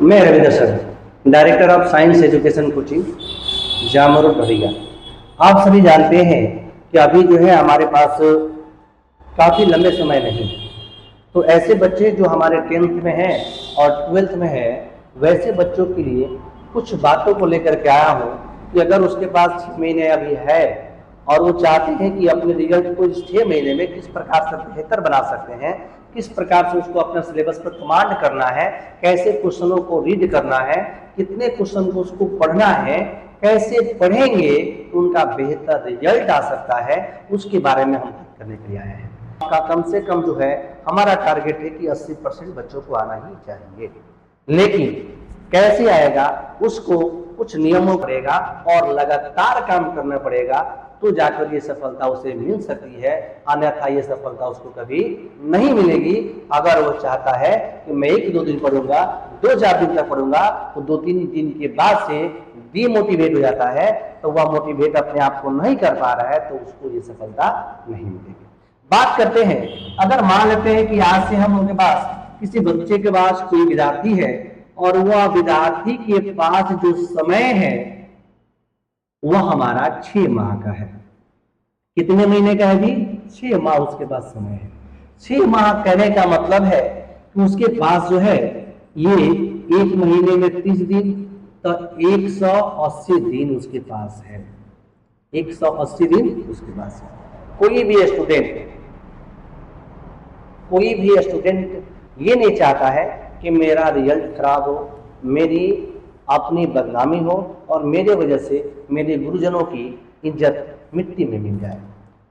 मैं Ravindra sir, director of science education coaching, जामो road Ballia. आप सभी जानते हैं कि अभी जो है हमारे पास काफ़ी लंबे समय नहीं, तो ऐसे बच्चे जो हमारे 10th में हैं और 12th में हैं, वैसे बच्चों के लिए कुछ बातों को लेकर के आया हूँ कि अगर उसके पास 6 महीने अभी है और वो चाहते हैं कि अपने रिजल्ट को इस 6 महीने में किस प्रकार से बेहतर बना सकते हैं, किस प्रकार से उसको अपना सिलेबस पर कमांड करना है, कैसे क्वेश्चनों को रीड करना है, कितने क्वेश्चन को उसको पढ़ना है, कैसे पढ़ेंगे तो उनका बेहतर रिजल्ट आ सकता है, उसके बारे में हम बात करने के लिए आए हैं। आपका कम से कम जो है हमारा टारगेट है कि 80% बच्चों को आना ही चाहिए, लेकिन कैसे आएगा उसको कुछ नियमों पड़ेगा और लगातार काम करना पड़ेगा, तो जाकर ये सफलता उसे मिल सकती है, अन्यथा ये सफलता उसको कभी नहीं मिलेगी। अगर वो चाहता है कि मैं 1-2 दिन पढ़ूंगा, 2-4 दिन तक पढ़ूंगा, तो 2-3 दिन के बाद से डीमोटिवेट हो जाता है, तो वह मोटिवेट अपने आप को नहीं कर पा रहा है, तो उसको ये सफलता नहीं मिलेगी। बात करते हैं, अगर मान लेते हैं कि आज से हम उनके पास किसी बच्चे के पास कोई विद्यार्थी है और वह विद्यार्थी के पास जो समय है वह हमारा 6 माह का है। कितने महीने का है जी? 6 माह उसके पास समय है। 6 माह कहने का मतलब है कि उसके पास जो है ये 1 महीने में 30 दिन, तो 180 दिन उसके पास है। 180 दिन उसके पास है। कोई भी स्टूडेंट ये नहीं चाहता है कि मेरा रिजल्ट खराब हो, मेरी अपनी बदनामी हो और मेरे वजह से मेरे गुरुजनों की इज्जत मिट्टी में मिल जाए।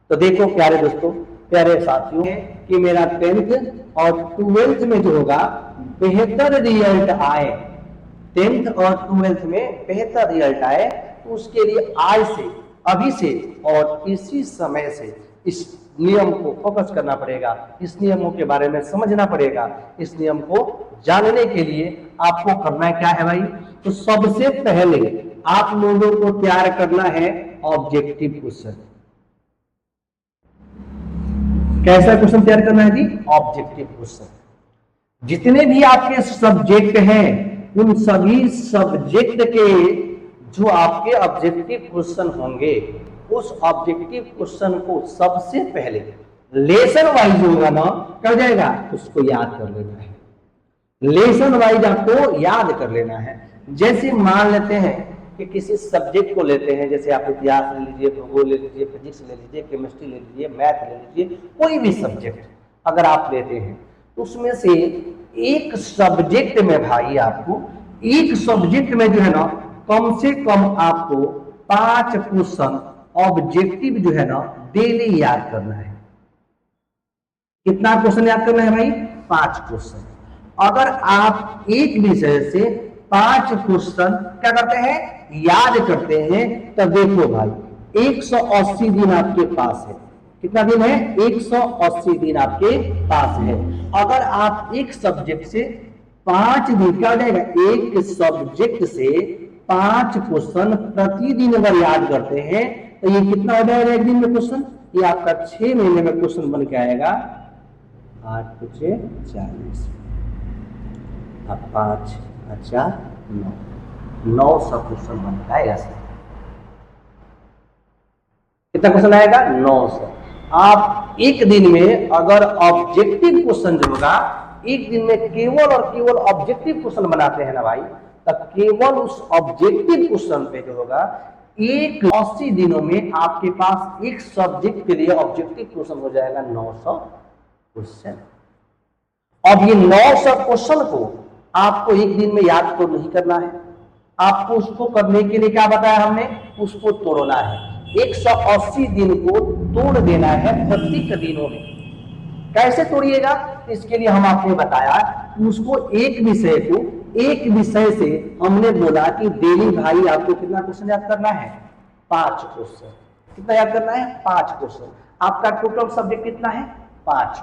तो देखो प्यारे दोस्तों, प्यारे साथियों, कि मेरा 10th और 12th में जो होगा बेहतर रिजल्ट आए, 10th और 12th में बेहतर रिजल्ट आए, तो उसके लिए आज से, अभी से और इसी समय से इस नियम को फोकस करना पड़ेगा, इस नियमों के बारे में समझना पड़ेगा। इस नियम को जानने के लिए आपको करना क्या है भाई? तो सबसे पहले आप लोगों को तैयार करना है ऑब्जेक्टिव क्वेश्चन। कैसा क्वेश्चन तैयार करना है जी? Objective question. जितने भी आपके सब्जेक्ट हैं उन सभी सब्जेक्ट के जो आपके ऑब्जेक्टिव क्वेश्चन होंगे, उस ऑब्जेक्टिव क्वेश्चन को सबसे पहले लेसन वाइज होगा ना, कर जाएगा, उसको याद कर लेना है। लेसन वाइज आपको याद कर लेना है। जैसे मान लेते हैं कि किसी सब्जेक्ट को लेते हैं, जैसे आप इतिहास ले लीजिए, भूगोल ले लीजिए, फिजिक्स ले लीजिए, केमिस्ट्री ले लीजिए, मैथ ले लीजिए, कोई भी सब्जेक्ट अगर आप लेते हैं तो उसमें से एक सब्जेक्ट में भाई आपको, एक सब्जेक्ट में जो है ना, कम से कम आपको 5 क्वेश्चन ऑब्जेक्टिव जो है ना डेली याद करना है। कितना क्वेश्चन याद करना है भाई? 5 क्वेश्चन। अगर आप एक विषय से 5 क्वेश्चन क्या करते हैं? याद करते हैं, तो देखो भाई 180 दिन आपके पास है। कितना दिन है? 180 दिन आपके पास है। अगर आप एक सब्जेक्ट से 5 दिन, क्या हो जाएगा? एक सब्जेक्ट से 5 क्वेश्चन प्रतिदिन अगर याद करते हैं, तो ये कितना हो जाएगा एक दिन में क्वेश्चन? ये आपका 6 महीने में क्वेश्चन बन के आएगा 8 × 40, 5 × 4 9, 900 क्वेश्चन बन जाएगा। कितना क्वेश्चन आएगा? 900। आप एक दिन में अगर ऑब्जेक्टिव क्वेश्चन जो होगा, एक दिन में केवल और केवल ऑब्जेक्टिव क्वेश्चन बनाते हैं ना भाई, तब केवल उस ऑब्जेक्टिव क्वेश्चन पे जो होगा 80 दिनों में आपके पास एक सब्जेक्ट के लिए ऑब्जेक्टिव क्वेश्चन हो जाएगा 900 क्वेश्चन। अब ये 900 क्वेश्चन को आपको एक दिन में याद तो नहीं करना है, आपको उसको करने के लिए क्या बताया हमने? उसको तोड़ना है। 180 दिन को तोड़ देना है प्रत्येक दिनों में। कैसे तोड़िएगा? इसके लिए हम आपने बताया कि उसको एक विषय से हमने बोला कि डेली भाई आपको कितना क्वेश्चन याद करना है? 5 क्वेश्चन। कितना याद करना है? 5 क्वेश्चन। आपका टोटल सब्जेक्ट कितना है? 5।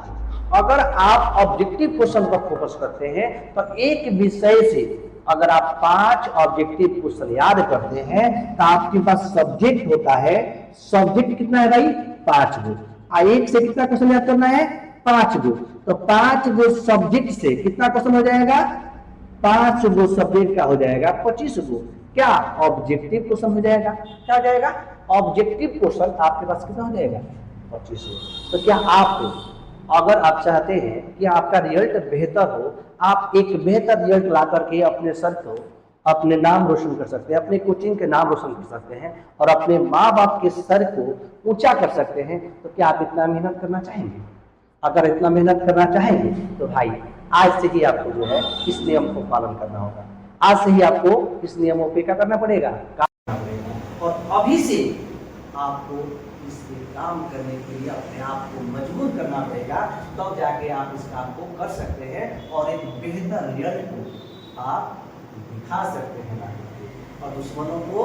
अगर आप ऑब्जेक्टिव क्वेश्चन पर फोकस करते हैं तो एक विषय से अगर आप 5 ऑब्जेक्टिव क्वेश्चन याद करते हैं, तो आपके पास सब्जेक्ट होता है, सब्जेक्ट कितना है भाई? 5 गो। एक से कितना क्वेश्चन याद करना है? 5 गो। तो 5 गो सब्जेक्ट से कितना क्वेश्चन हो जाएगा? 5 गो सब्जेक्ट का हो जाएगा 25 गो क्या ऑब्जेक्टिव क्वेश्चन हो जाएगा। क्या हो जाएगा ऑब्जेक्टिव क्वेश्चन आपके पास कितना हो जाएगा 25 गो। तो क्या आप अगर आप चाहते हैं कि आपका रिजल्ट बेहतर हो, आप एक बेहतर रिजल्ट ला करके अपने सर को अपने नाम रोशन कर सकते हैं, अपने कोचिंग के नाम रोशन कर सकते हैं और अपने माँ बाप के सर को ऊंचा कर सकते हैं, तो क्या आप इतना मेहनत करना चाहेंगे। अगर इतना मेहनत करना चाहेंगे तो भाई आज से ही आपको जो है इस नियम को पालन करना होगा। आज से ही आपको इस नियमों पे क्या करना पड़ेगा, काम करना पड़ेगा। और अभी से आपको इसके काम करने के लिए अपने आप को मजबूर करना पड़ेगा, तब तो जाके आप इस काम को कर सकते हैं और एक बेहतर रिजल्ट को आप दिखा सकते हैं और दुश्मनों को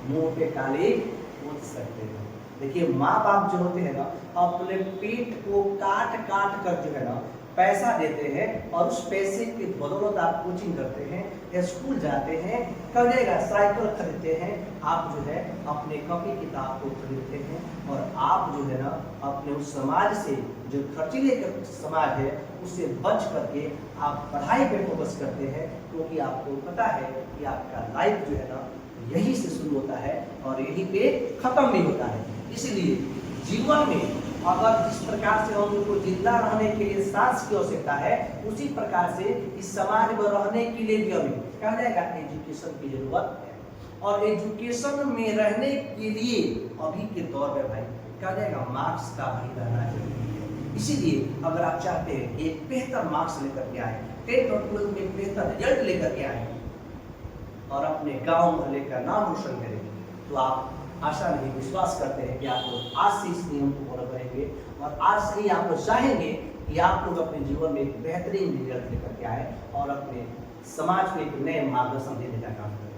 मुंह पे काली पोत सकते हैं। देखिए माँ बाप जो होते हैं ना, अपने पेट को काट काट कर जो है ना पैसा देते हैं और उस पैसे की बदौलत आप कोचिंग करते हैं, स्कूल जाते हैं, करेगा साइकिल खरीदते हैं, आप जो है अपने कॉपी किताब को खरीदते हैं और आप जो है ना अपने उस समाज से जो खर्चीले समाज है उससे बच करके आप पढ़ाई पे फोकस करते हैं, क्योंकि आपको पता है कि आपका लाइफ जो है ना यही से शुरू होता है और यही पे खत्म भी होता है। इसलिए जीवन में अगर जिस प्रकार से हम लोग को जिंदा रहने के लिए सांस की आवश्यकता है, उसी प्रकार से इस समाज में रहने के लिए भी हमें क्या जाएगा एजुकेशन की जरूरत है। और एजुकेशन में रहने के लिए अभी के दौर में भाई क्या जाएगा मार्क्स का भी रहना जरूरी है। इसीलिए अगर आप चाहते हैं कि एक बेहतर मार्क्स लेकर के आए, 10th और 12th में एक बेहतर रिजल्ट लेकर के आए और अपने गांव मोहल्ले का नाम रोशन करें, तो आप आशा नहीं विश्वास करते हैं कि आप लोग आज से इस नियम को फॉलो करेंगे और आज से ही आप लोग चाहेंगे कि आप लोग अपने जीवन में एक बेहतरीन रिजल्ट लेकर के आए और अपने समाज को एक नए मार्गदर्शन देने का काम करें।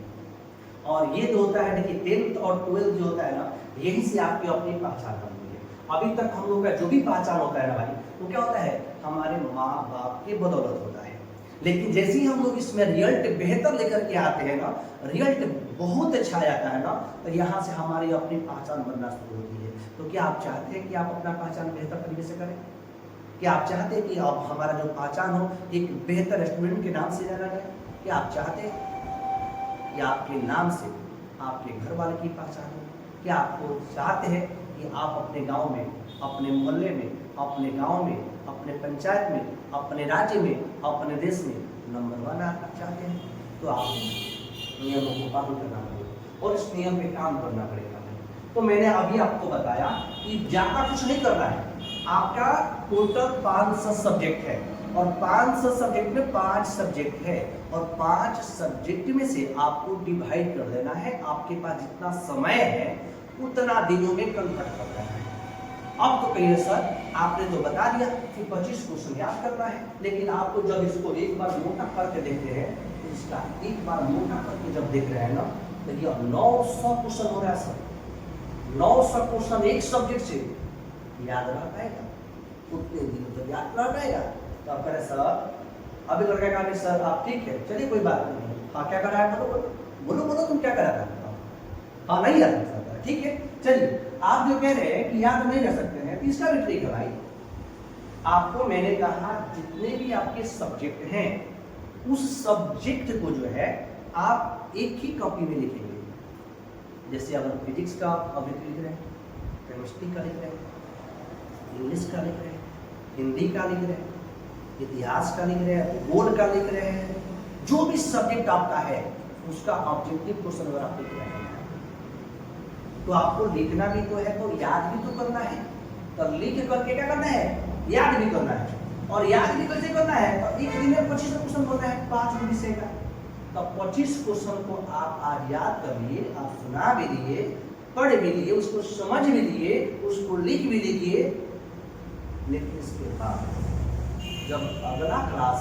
और ये जो होता है देखिए 10th और 12th जो होता है ना, यही से आपकी अपनी पहचान बनती है। अभी तक हम लोग का जो भी पहचान होता है ना भाई, वो क्या होता है हमारे माँ बाप की बदौलत होता है। लेकिन जैसे ही हम लोग इसमें रिजल्ट बेहतर लेकर के आते हैं ना, रिजल्ट बहुत अच्छा आता है ना, तो यहाँ से हमारी अपनी पहचान बनना शुरू होती है। तो क्या आप चाहते हैं कि आप अपना पहचान बेहतर तरीके से करें? क्या आप चाहते हैं कि आप हमारा जो पहचान हो एक बेहतर स्टूडेंट के नाम से जाना जाए? क्या आप चाहते हैं कि आपके नाम से आपके घर वाले की पहचान हो? क्या आपको चाहते हैं कि आप अपने गाँव में, अपने मोहल्ले में, अपने गाँव में, अपने पंचायत में, अपने राज्य में, अपने देश में नंबर 1 आना चाहते हैं? तो आप नियमों को पालन करना पड़ेगा और इस नियम पे काम करना पड़ेगा। तो मैंने अभी आपको बताया कि ज़्यादा कुछ नहीं करना है। आपका टोटल 500 सब्जेक्ट है और 500 सब्जेक्ट में 5 सब्जेक्ट है और 5 सब्जेक्ट में से आपको डिवाइड कर देना है। आपके पास जितना समय है उतना दिनों में कन्वर्ट करना है। अब तो कहिए सर आपने तो बता दिया कि 25 क्वेश्चन याद करना है, लेकिन आपको जब इसको एक बार मोटा करके देखते हैं तो इसका एक बार मोटा करके जब देख रहे हैं ना, तो ये 900 क्वेश्चन हो रहा है सर। 900 क्वेश्चन एक सब्जेक्ट से याद रह पाएगा? उतने दिनों तक याद रह पाएगा? तो आप करें सर, अभी लड़का कहा सर आप ठीक है, चलिए कोई बात नहीं, हाँ क्या करा है बोलो बोलो बोलो तुम क्या करा था? हाँ नहीं याद सर, ठीक है चलिए। आप जो कह रहे हैं कि याद नहीं रह सकते हैं, तो इसका भी ट्रिक है भाई। आपको मैंने कहा जितने भी आपके सब्जेक्ट हैं उस सब्जेक्ट को जो है आप एक ही कॉपी में लिखेंगे। जैसे अगर फिजिक्स का अभी लिख रहे हैं, केमिस्ट्री का लिख रहे हैं, इंग्लिश का लिख रहे हैं, हिंदी का लिख रहे हैं, इतिहास का लिख रहे हैं, भूगोल का लिख रहे हैं, जो भी सब्जेक्ट आपका है उसका ऑब्जेक्टिव क्वेश्चन अगर आप लिख रहे हैं तो आपको लिखना भी तो है, तो याद भी तो करना है। तो लिख करके क्या करना है, याद भी करना है। और याद भी कैसे करना है, तो एक दिन में 25 क्वेश्चन होता है 5 विषय का, तो 25 क्वेश्चन को आप आज याद कर लिए, आप सुना भी लिए, पढ़ भी लिए, उसको समझ भी लिए, उसको लिख भी लीजिए। लेकिन इसके बाद जब अगला क्लास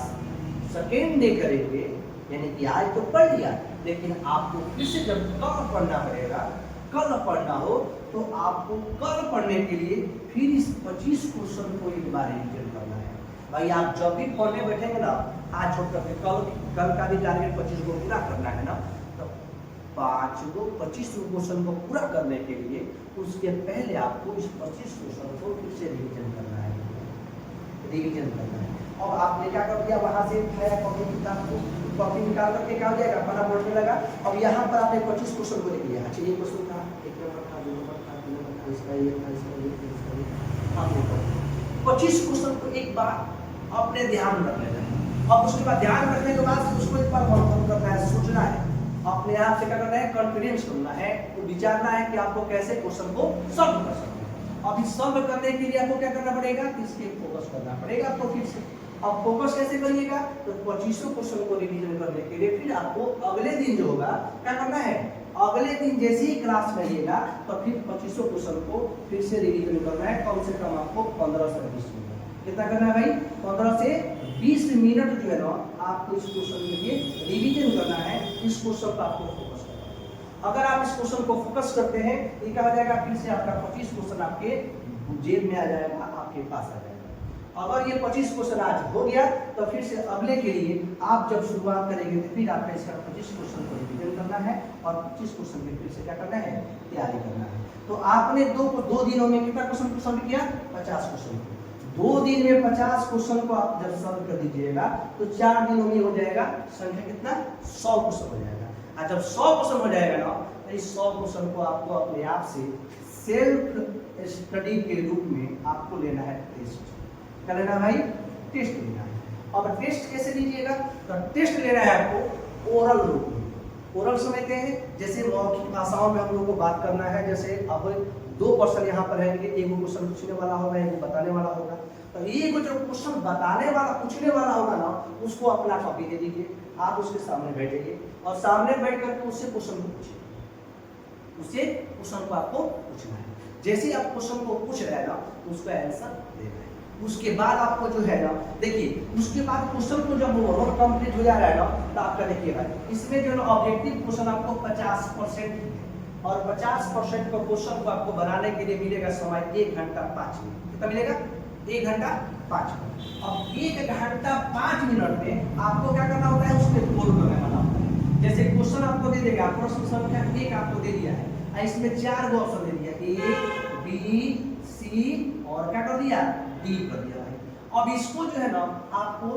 सेकेंड डे करेंगे, यानी कि आज तो पढ़ लिया, लेकिन आपको फिर से जब कल पढ़ना पड़ेगा, कल पढ़ना हो, तो आपको कल पढ़ने के लिए फिर इस 25 क्वेश्चन को एक बार रिवीजन करना है। भाई आप जब भी पढ़ने बैठेंगे ना, आज छोड़ करके कल का भी टारगेट 25 को पूरा करना है ना, तो 5 को 25 क्वेश्चन को पूरा करने के लिए उसके पहले आपको इस 25 क्वेश्चन को फिर से रिवीजन करना है। और आपने क्या कर दिया, वहां से उठाया कॉपी किताब को, कॉपी निकाल करके क्या हो जाएगा, अपना बोर्ड में लगा। अब यहाँ पर आपने 25 क्वेश्चन को लिख लिया। अच्छा ये क्वेश्चन था, एक नंबर था, 2 नंबर था, 3 नंबर था, इसका ये था, इसका ये था, इसका ये था। आपने 25 क्वेश्चन को एक बार अपने ध्यान रख लेना है। अब उसके बाद ध्यान रखने के बाद उसको एक बार वर्कआउट करना है, सोचना है, अपने आप से क्या करना है, कॉन्फिडेंस करना है, तो विचारना है कि आपको कैसे क्वेश्चन को सॉल्व कर सकते हैं। अब इस सॉल्व करने के लिए आपको क्या करना पड़ेगा, इसके फोकस करना पड़ेगा आपको फिर से। अब फोकस कैसे करिएगा, तो 25 क्वेश्चन को रिवीजन करने के लिए फिर आपको अगले दिन जो होगा क्या करना है, अगले दिन जैसे ही क्लास में आइएगा तो फिर 25 क्वेश्चन को फिर से रिवीजन करना है। कम से कम आपको 15 से 20 मिनट कितना करना है भाई, 15 से 20 मिनट जो है ना आपको इस क्वेश्चन के लिए रिवीजन करना है। इस क्वेश्चन पर आपको फोकस करना है। अगर आप इस क्वेश्चन को फोकस करते हैं ये क्या हो जाएगा, फिर से आपका 25 क्वेश्चन आपके जेब में आ जाएगा, आपके पास आ जाएगा। अगर ये 25 क्वेश्चन आज हो गया तो फिर से अगले के लिए आप जब शुरुआत करेंगे तो फिर आपका इसका 25 क्वेश्चन को रिवीजन करना है और 25 क्वेश्चन के फिर से क्या करना है, तैयारी करना है। तो आपने दो दिनों में कितना क्वेश्चन सॉल्व किया, 50 क्वेश्चन। 2 दिन में 50 क्वेश्चन को आप जब सॉल्व कर दीजिएगा तो 4 दिनों में हो जाएगा संख्या कितना, 100 क्वेश्चन हो जाएगा। और जब 100 क्वेश्चन हो जाएगा ना तो इस 100 क्वेश्चन को आपको अपने आप से सेल्फ स्टडी के रूप में आपको लेना है टेस्ट। क्या लेना भाई, टेस्ट लेना है। अब टेस्ट कैसे लीजिएगा, तो टेस्ट लेना है आपको ओरल रूप में। ओरल समझते हैं, जैसे मौखिक भाषाओं में हम लोग को बात करना है। जैसे अब 2 पर्सन यहाँ पर रहेंगे, एक क्वेश्चन पूछने वाला होगा, एक बताने वाला होगा। तो ये जो क्वेश्चन बताने वाला पूछने वाला होगा ना उसको अपना कॉपी दे दीजिए, आप उसके सामने बैठिए और सामने बैठ करके उससे क्वेश्चन को पूछिए। उससे क्वेश्चन को आपको पूछना है। जैसे ही आप क्वेश्चन को पूछ रहे हैं ना उसका आंसर देना है। उसके बाद आपको जो है ना देखिए, उसके बाद क्वेश्चन को जब ओवरऑल कंप्लीट हो जा रहा है ना तो आपका देखिएगा इसमें जो है ऑब्जेक्टिव क्वेश्चन आपको 50% और 50% का क्वेश्चन को आपको बनाने के लिए मिलेगा समय 1 घंटा 5 मिनट। कितना मिलेगा, 1 घंटा 5 मिनट। अब 1 घंटा 5 मिनट में आपको क्या करना होता है, उसके गोल करना होता है। जैसे क्वेश्चन आपको दे देगा, प्रश्न संख्या 1 आपको दे दिया है, इसमें 4 गो ऑप्शन दे दिया, A, B, C और क्या कर दिया, D कर दिया है। अब इसको जो है ना आपको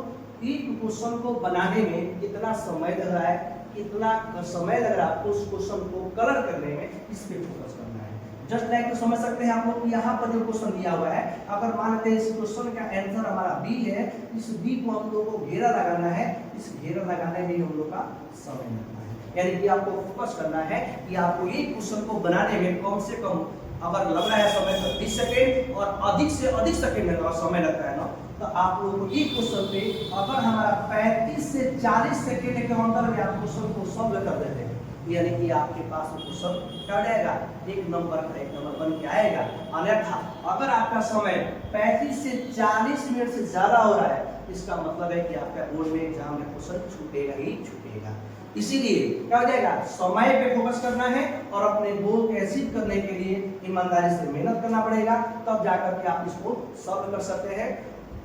एक क्वेश्चन को बनाने में कितना समय लग रहा है, कितना समय लग रहा है आपको उस क्वेश्चन को कलर करने में, इस पे फोकस करना है। जस्ट लाइक तो समझ सकते हैं आप लोग यहाँ पर जो क्वेश्चन दिया हुआ है, अगर मान लेते हैं इस क्वेश्चन का आंसर हमारा बी है, इस बी को हम लोग को घेरा लगाना है। इस घेरा लगाने में हम लोग का समय लगता है, यानी कि आपको फोकस करना है कि आपको एक क्वेश्चन को बनाने में कम से कम अगर लग रहा है समय तो 20 सेकेंड और अधिक से अधिक सेकेंड अगर समय लगता है ना तो आप लोगों को एक क्वेश्चन पे अगर हमारा 35 से 40 सेकेंड के अंदर में आप क्वेश्चन को सॉल्व कर देते हैं, यानी कि आपके पास क्वेश्चन क्या हो जाएगा, 1 नंबर का 1 नंबर बन के आएगा। अन्यथा अगर आपका समय 35 से 40 मिनट से ज्यादा हो रहा है, इसका मतलब है कि आपका बोर्ड में एग्जाम में क्वेश्चन छूटेगा ही छूटेगा। इसीलिए क्या हो जाएगा, समय पे फोकस करना है और अपने गोल को अचीव करने के लिए ईमानदारी से मेहनत करना पड़ेगा, तब जाकर के आप इसको सॉल्व कर सकते हैं।